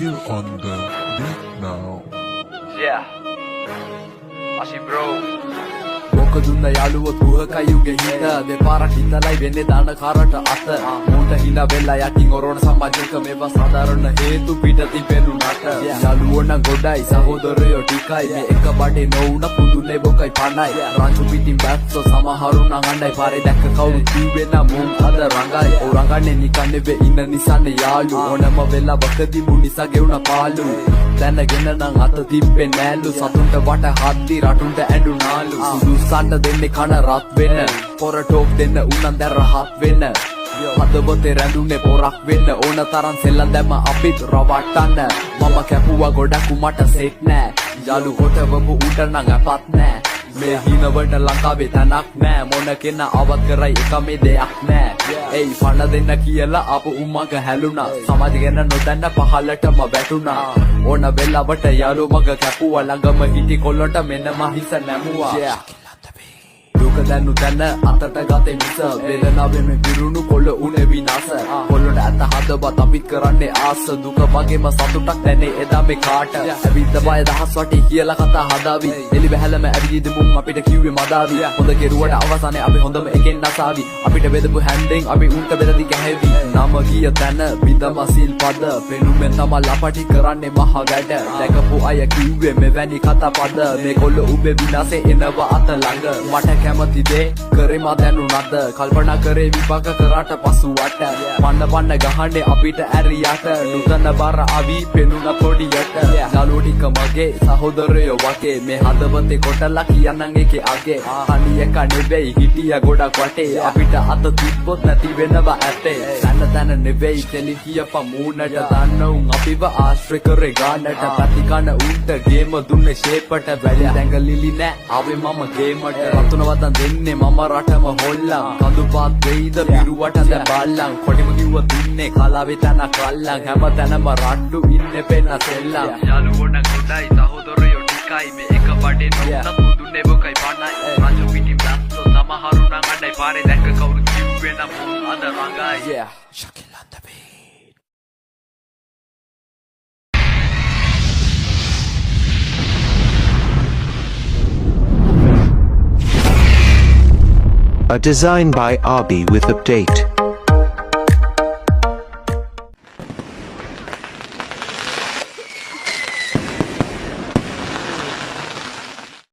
Shakil on the beat now. Yeah. Ashi bro. මොකදුන්න යාළුවොත් කුහකයුගේ හිත දෙපාරක් හිතලයි වෙන්නේ දාන කරට අත මුන්ට හිනා වෙලා යටින් ඔරොන සමාජයක මේවා සාධාරණ හේතු පිට තිබෙනුනට යාළුවෝ නම් ගොඩයි සහෝදරයෝ ටිකයි මේ එක බඩේ නොඋන පුදුනේ බොකයි පණයි රංචු පිටින් බැස්සෝ සමහරු නම් අඬයි පාරේ දැක්ක කවුරු කිව්වේ නම් මුන් අද රංගයි ඔරංගන්නේ නිකන් නෙවෙයි ඉන්න නිසානේ යාළු ඕනම වෙලාවකදී මුන් නිසා ගෙවුන පාළු දැනගෙන නම් අත තිබ්බේ නෑලු සතුන්ට වට හද්දි රටුන්ට ඇඬුනාලු සුදුසන්න දෙන්නේ කන රත් වෙන්න පොර ටෝක් දෙන්න උනන් දැන් රහත් වෙන්න හදවතේ රැඳුනේ පොරක් වෙන්න ඕන තරම් සෙල්ලම් දැම්ම අපිත් රවට්ටන්න මම කැපුවා ගොඩක් උමට සෙට් නෑ යාළු කොටවපු උට නම් අපත් නෑ මේ හිනවට ලංකාවේ තැනක් නෑ මොන කෙනා අවත් කරයි එක මේ දෙයක් නෑ එයි පණ දෙන්න කියලා අපු උම්මක හැලුණා සමාජ ගැන නොදන්න පහලටම වැටුණා ඕන වෙලාවට යාළු මග කැපුවා ළඟම හිටි කොල්ලොට මෙන්න මහිස නැමුවා දුක දැනු දැන අතට ගතේ මිස වේදනාවෙම විරුණු කොළ උනේ විනාශ කොළොට ඇත හදවත් අපිත් කරන්නේ ආස දුක වගේම සතුටක් දැනේ එදා මේ කාට ඇවිත් බය දහස් වටේ කියලා කතා හදාවි එලි බහැලම ඇවිදිද මුන් අපිට කිව්වේ මදාවි හොඳ කෙරුවට අවසානයේ අපි හොඳම එකෙන් නැසාවි අපිට බෙදපු හැන්ඩෙන් අපි උන්ට බෙදදි ගැහැවි නම ගිය තැන බිඳම සිල් පද පෙනුමෙන් තම ලපටි කරන්නේ මහ වැඩ දැකපු අය කිව්වේ මෙවැනි කතා පද මේ කොළ උබේ විනාශේ එනවා අත ළඟ මට කැමති දේ කරේ මා දැනුණාද කල්පනා කරේ විපාක කරාට පසුවට පන්න ගහන්නේ අපිට ඇරියට නූතන බර අවි පෙනුන පොඩියට යාළුවෝ ටික මගේ සහෝදරයෝ වගේ මේ හදවතේ කොටලා කියන්නන් එකේ අගේ අනියක නෙවෙයි හිටියා ගොඩක් වටේ අපිට අත තිබ්බොත් නැති වෙනවා ඇතේ තන නෙවෙයි තෙලි කියප මූණට දන්න උන් අපිව ආශ්‍රය කරේ ගානට ප්‍රතිකන උන්ට ගේම දුන්නේ ෂේපට වැඩි දැඟලිලි නෑ ආවේ මම ගේමට රතුන වතන් දෙන්නේ මම රටම හොල්ලන් කඳු පාත් වෙයිද පිරුවට දැන් බල්ලන් කොටිම කිව්ව දුන්නේ කලාවේ තන කල්ලන් හැම තැනම රට්ටු ඉන්නේ පෙන්න සෙල්ලම් යාළුවෝ නම් ගොඩයි සහෝදරයෝ ටිකයි මේ එක බඩේ නොන පුදුනේ බොකයි පණයි රාජු පිටින් බැස්සෝ සමහරු නම් අඬයි පාරේ දැක්ක කවුරු කිව්වේ නම් මුන් අද රංගයි Shakil on the beat. A design by RB with update.